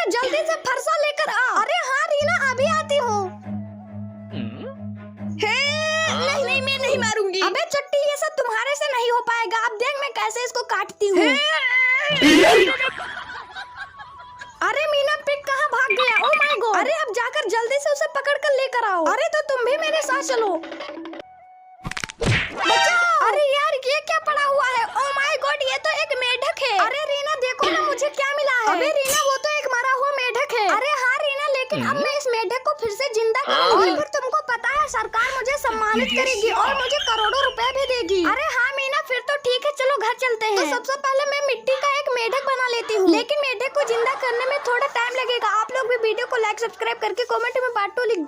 जल्दी से फरसा लेकर आ। अरे हाँ रीना, अभी आती हूँ। नहीं नहीं, मैं नहीं मारूंगी। अबे चट्टी, ये सब तुम्हारे से नहीं हो पाएगा। अब देख मैं कैसे इसको काटती हूँ। अरे मीना, पिग कहाँ भाग गया? Oh my God. अरे अब जाकर जल्दी से उसे पकड़ कर लेकर आओ। अरे तो तुम भी मेरे साथ चलो। बचाओ। अरे यार, ये क्या पड़ा हुआ है? ओ माय गॉड, ये तो एक मेढक है। अरे रीना देखो ना, मुझे क्या मिला है। अबे रीना, वो तो एक मरा हुआ मेढक है। अरे हाँ रीना, लेकिन अब मैं इस मेढक को फिर से जिंदा करूंगी। और फिर तुमको पता है, सरकार मुझे सम्मानित करेगी और मुझे करोड़ों रुपए भी देगी। अरे हाँ मीना, फिर तो ठीक है, चलो घर चलते हैं। तो सबसे पहले मैं मिट्टी का एक मेढक बना लेती हूँ, लेकिन मेढक को जिंदा करने में थोड़ा टाइम लगेगा। आप लोग भी वीडियो को लाइक सब्सक्राइब करके कमेंट में पार्ट 2 लिख दो।